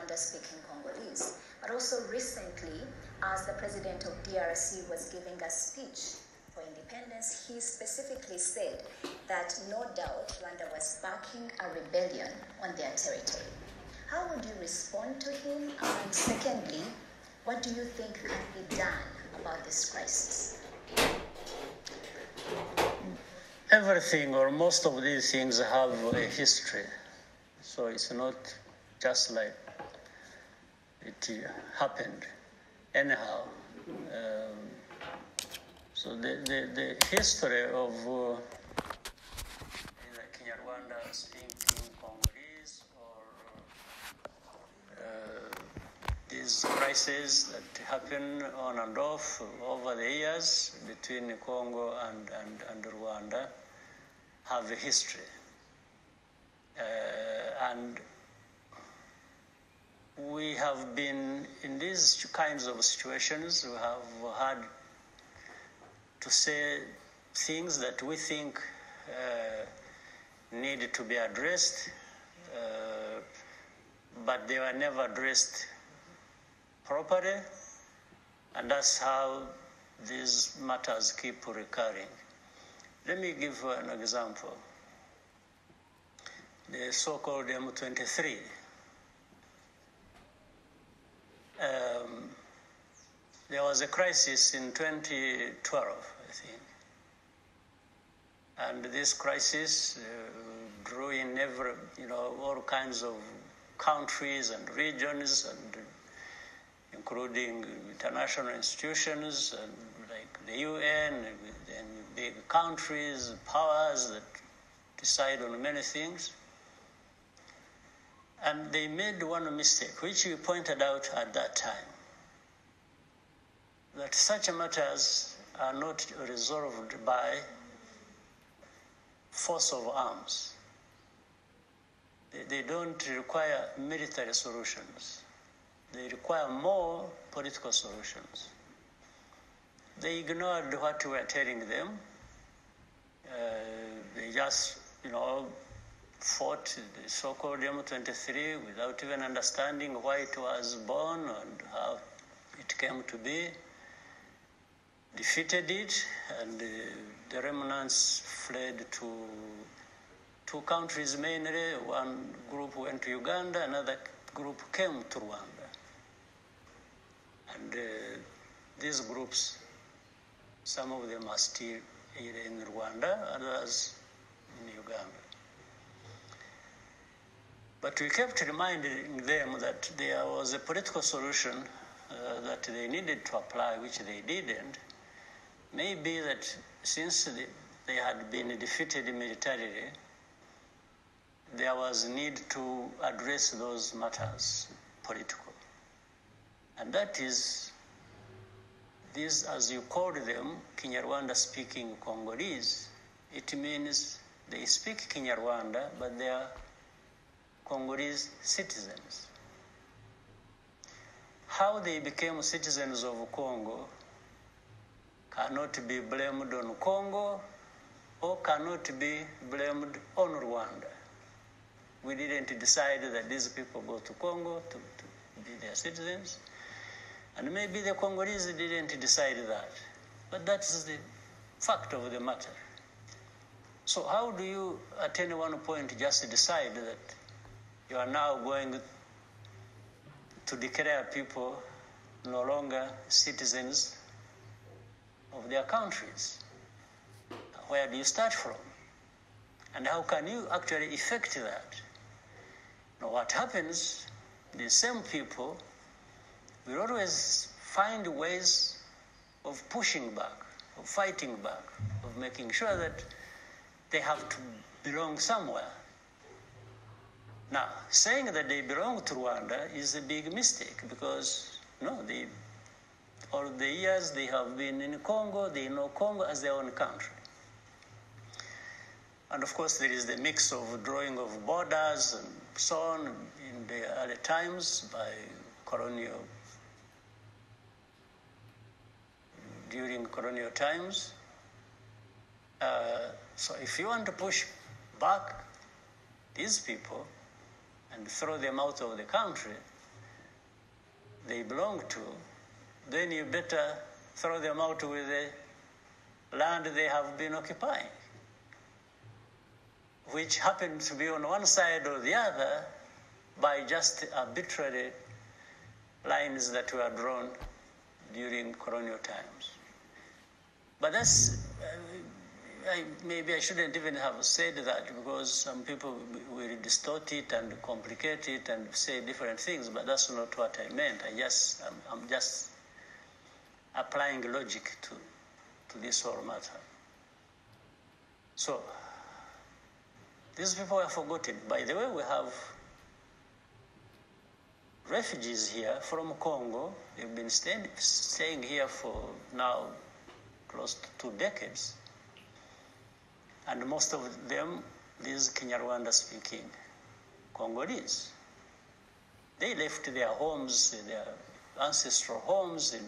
Rwanda-speaking Congolese. But also recently, as the president of DRC was giving a speech for independence, he specifically said that no doubt Rwanda was backing a rebellion on their territory. How would you respond to him? And secondly, what do you think can be done about this crisis? Everything or most of these things have a history. So it's not just like it happened anyhow. So the history of Kinyarwanda speaking Congolese or these crises that happen on and off over the years between Congo and Rwanda have a history. And we have been in these kinds of situations. We have had to say things that we think needed to be addressed, but they were never addressed properly, and that's how these matters keep recurring. Let me give an example. The so-called M23. There was a crisis in 2012, I think. And this crisis drew in all kinds of countries and regions, and including international institutions and like the UN and big countries, powers that decide on many things. And they made one mistake, which we pointed out at that time, that such matters are not resolved by force of arms. They don't require military solutions. They require more political solutions. They ignored what we were telling them. They just, fought the so-called M23 without even understanding why it was born and how it came to be. Defeated it, and the remnants fled to two countries mainly. One group went to Uganda, another group came to Rwanda. And these groups, some of them are still here in Rwanda, others in Uganda. But we kept reminding them that there was a political solution that they needed to apply, which they didn't. Maybe that since they had been defeated militarily, there was need to address those matters politically. And that is, these, as you called them, Kinyarwanda-speaking Congolese, it means they speak Kinyarwanda, but they are Congolese citizens. How they became citizens of Congo cannot be blamed on Congo or cannot be blamed on Rwanda. We didn't decide that these people go to Congo to be their citizens. And maybe the Congolese didn't decide that. But that's the fact of the matter. So how do you, at any one point, just decide that you are now going to declare people no longer citizens of their countries? Where do you start from? And how can you actually effect that? Now, what happens, the same people will always find ways of pushing back, of fighting back, of making sure that they have to belong somewhere. Now, saying that they belong to Rwanda is a big mistake because, all the years they have been in Congo, they know Congo as their own country. And of course, there is the mix of drawing of borders and so on in the early times by during colonial times. So if you want to push back these people and throw them out of the country, they belong to, then you better throw them out with the land they have been occupying, which happened to be on one side or the other by just arbitrary lines that were drawn during colonial times. But that's, maybe I shouldn't even have said that, because some people will distort it and complicate it and say different things, but that's not what I meant. I'm just applying logic to this whole matter. So, these people are forgotten. By the way, we have refugees here from Congo. They've been staying here for now close to 2 decades. And most of them, these Kinyarwanda speaking Congolese. They left their homes, their ancestral homes in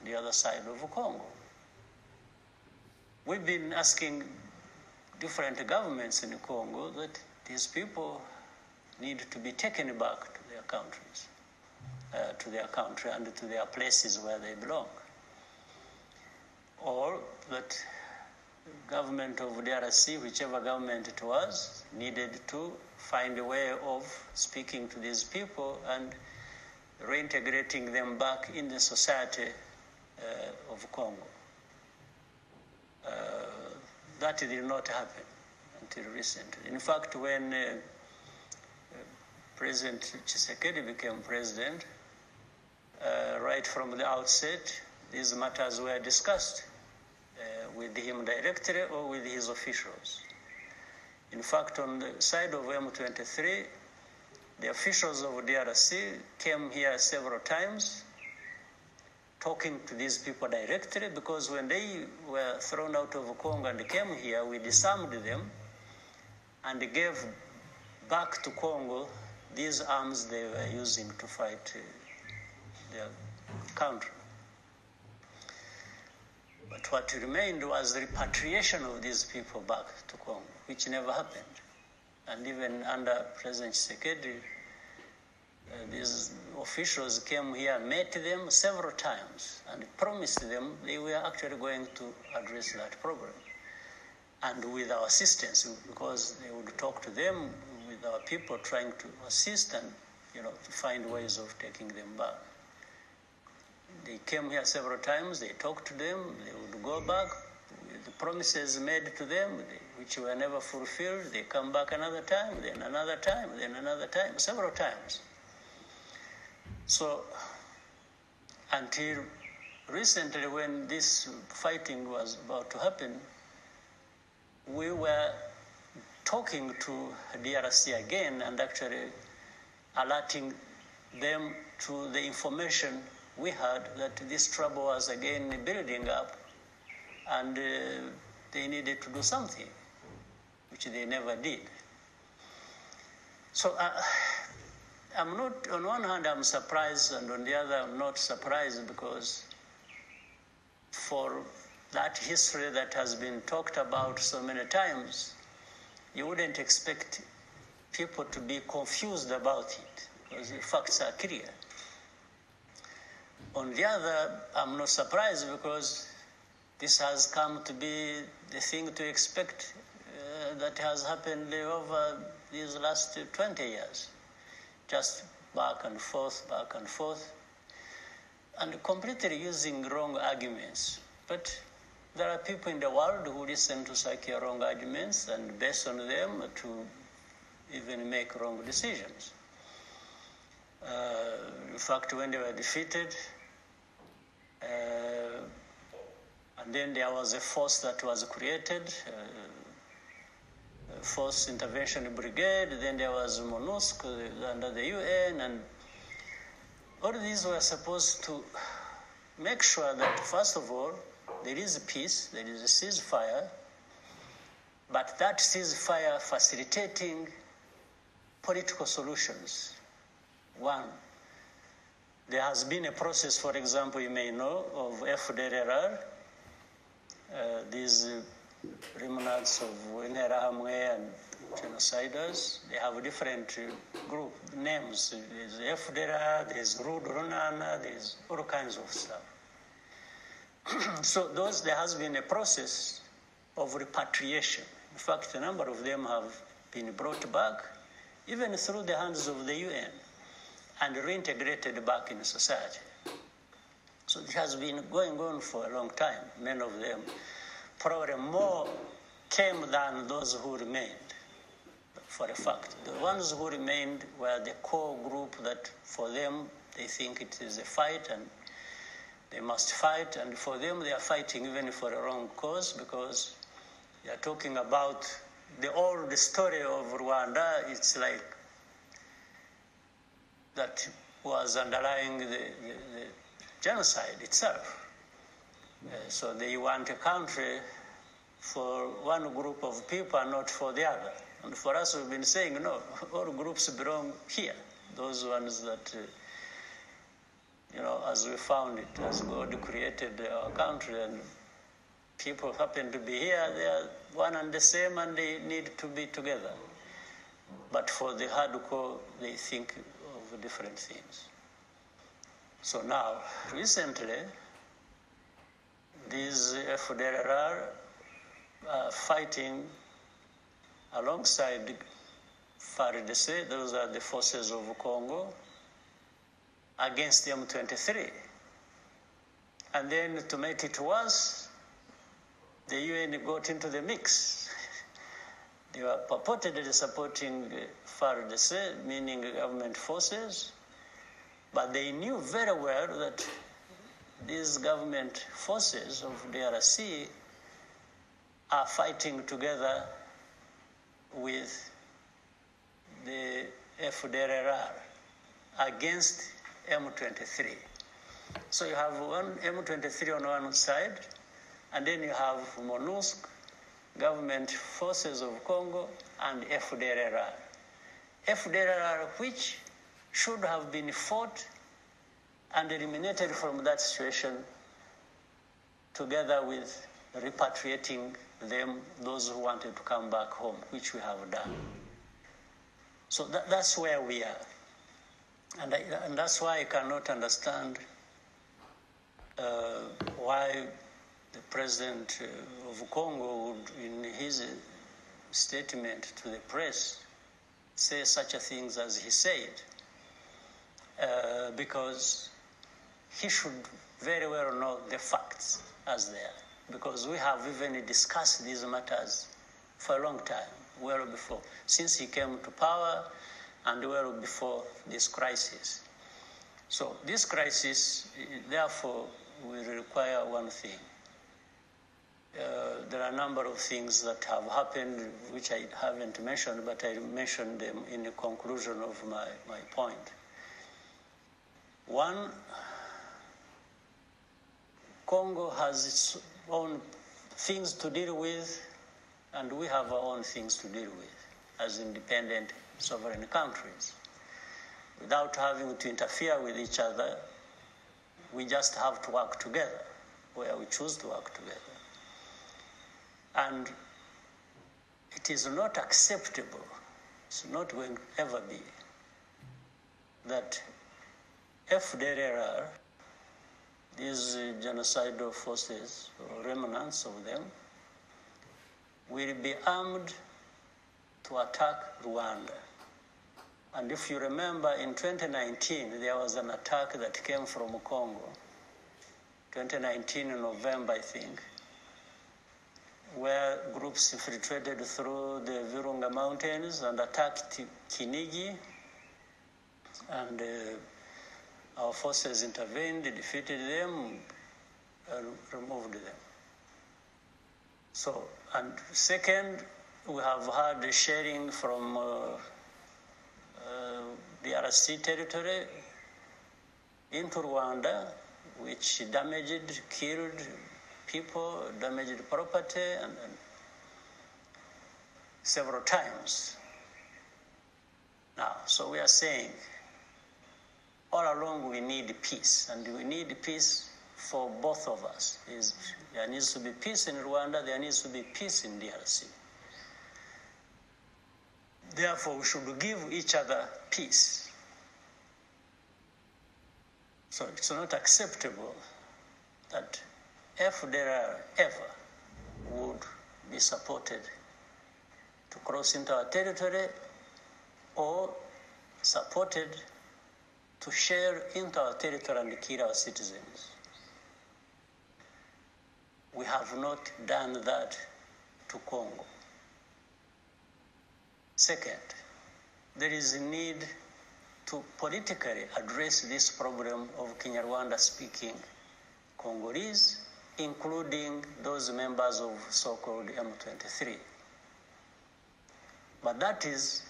the other side of Congo. We've been asking different governments in Congo that these people need to be taken back to their countries, to their country and to their places where they belong. Or that government of DRC, whichever government it was, needed to find a way of speaking to these people and reintegrating them back in the society of Congo. That did not happen until recently. In fact, when President Tshisekedi became president, right from the outset, these matters were discussed with him directly or with his officials. In fact, on the side of M23, the officials of DRC came here several times talking to these people directly, because when they were thrown out of Congo and came here, we disarmed them and gave back to Congo these arms they were using to fight their country. But what remained was the repatriation of these people back to Congo, which never happened. And even under President Tshisekedi, these officials came here, met them several times, and promised them they were actually going to address that problem. And with our assistance, because they would talk to them, with our people trying to assist and, to find ways of taking them back. They came here several times, they talked to them, they would go back, with the promises made to them, which were never fulfilled. They come back another time, then another time, then another time, several times. So, until recently, when this fighting was about to happen, we were talking to DRC again and actually alerting them to the information we had that this trouble was again building up and they needed to do something, which they never did. So I'm not, on one hand I'm surprised, and on the other I'm not surprised, because for that history that has been talked about so many times, you wouldn't expect people to be confused about it, because the facts are clear. On the other, I'm not surprised, because this has come to be the thing to expect that has happened over these last 20 years. Just back and forth, and completely using wrong arguments. But there are people in the world who listen to such wrong arguments and based on them to even make wrong decisions. In fact, when they were defeated, and then there was a force that was created, Force Intervention Brigade, then there was MONUSCO under the UN, and all these were supposed to make sure that, first of all, there is peace, there is a ceasefire, but that ceasefire facilitating political solutions. One, there has been a process, for example, you may know, of FDLR, these remnants of Interahamwe and genociders. They have different group names. There's FDR, there's Rudrunana, there's all kinds of stuff. So there has been a process of repatriation. In fact, a number of them have been brought back, even through the hands of the UN, and reintegrated back in society. So it has been going on for a long time. Many of them, probably more came than those who remained, for a fact. The ones who remained were the core group that for them, they think it is a fight and they must fight. And for them, they are fighting even for a wrong cause, because they are talking about the old story of Rwanda. It's like that was underlying the genocide itself. So they want a country for one group of people and not for the other. And for us, we've been saying, no, all groups belong here. Those ones that, as we found it, as God created our country and people happen to be here, they are one and the same and they need to be together. But for the hardcore, they think of different things. So now, recently, these FDLR are fighting alongside FARDC, those are the forces of Congo, against the M23. And then to make it worse, the UN got into the mix. They were purportedly supporting FARDC, meaning government forces, but they knew very well that these government forces of DRC are fighting together with the FDLR against M23. So you have one M23 on one side, and then you have MONUSC, government forces of Congo, and FDLR. FDLR, which should have been fought and eliminated from that situation, together with repatriating them, those who wanted to come back home, which we have done. So that's where we are. And that's why I cannot understand why the president of Congo would, in his statement to the press, say such a things as he said, because he should very well know the facts as they are, because we have even discussed these matters for a long time, well before, since he came to power and well before this crisis. So this crisis, therefore, will require one thing. There are a number of things that have happened which I haven't mentioned, but I mentioned them in the conclusion of my point. One, Congo has its own things to deal with, and we have our own things to deal with as independent sovereign countries. Without having to interfere with each other, we just have to work together where we choose to work together. And it is not acceptable, it's not going to ever be, that FDLR, these genocidal forces, or remnants of them, will be armed to attack Rwanda. And if you remember, in 2019, there was an attack that came from Congo, 2019 in November, I think, where groups infiltrated through the Virunga Mountains and attacked Kinigi, and our forces intervened, defeated them, and removed them. So, and second, we have had sharing from DRC territory into Rwanda, which damaged, killed people, damaged property, and several times. Now, so we are saying, all along we need peace, and we need peace for both of us. There needs to be peace in Rwanda, there needs to be peace in DRC. Therefore, we should give each other peace. So it's not acceptable that FDLR ever would be supported to cross into our territory or supported to share into our territory and kill our citizens. We have not done that to Congo. Second, there is a need to politically address this problem of Kinyarwanda-speaking Congolese, including those members of so-called M23. But that is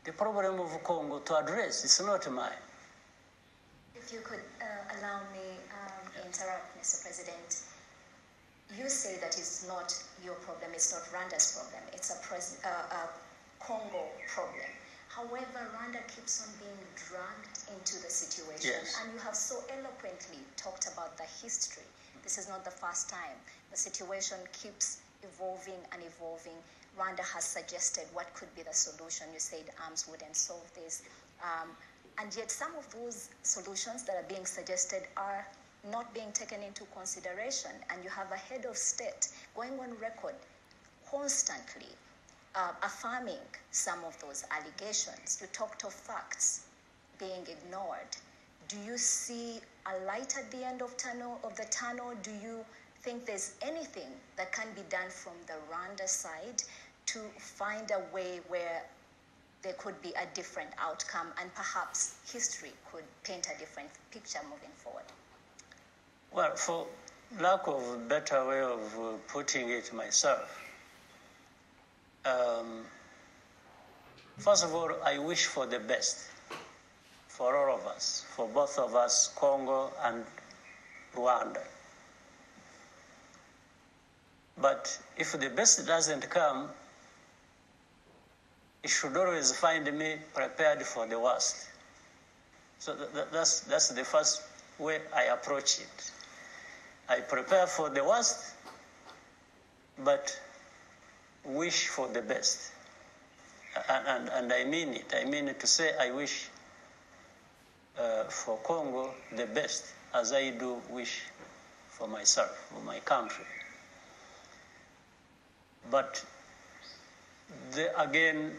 the problem of Congo to address. It's not mine. If you could allow me interrupt, Mr. President. You say that it's not your problem, it's not Rwanda's problem, it's a Congo problem. However, Rwanda keeps on being dragged into the situation. Yes. And you have so eloquently talked about the history. This is not the first time. The situation keeps evolving and evolving. Rwanda has suggested what could be the solution. You said arms wouldn't solve this. And yet some of those solutions that are being suggested are not being taken into consideration. And you have a head of state going on record constantly affirming some of those allegations. You talked of facts being ignored. Do you see a light at the end of the tunnel? Do you think there's anything that can be done from the Rwanda side to find a way where there could be a different outcome and perhaps history could paint a different picture moving forward? Well, for lack of a better way of putting it myself, first of all, I wish for the best for all of us, for both of us, Congo and Rwanda. But if the best doesn't come, it should always find me prepared for the worst. So that's the first way I approach it. I prepare for the worst, but wish for the best. And I mean it. I mean it to say I wish for Congo the best, as I do wish for myself, for my country. But again,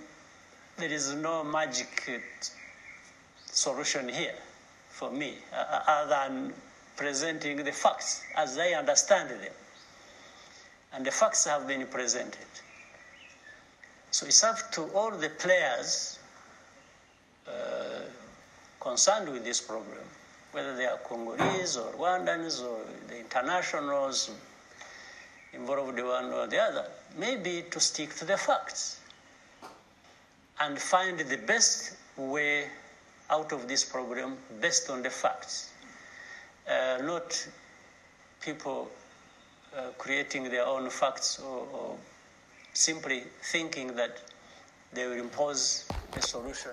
there is no magic solution here for me, other than presenting the facts as I understand them. And the facts have been presented. So it's up to all the players concerned with this problem, whether they are Congolese or Rwandans or the internationals involved one or the other, maybe to stick to the facts and find the best way out of this problem based on the facts, not people creating their own facts or simply thinking that they will impose a solution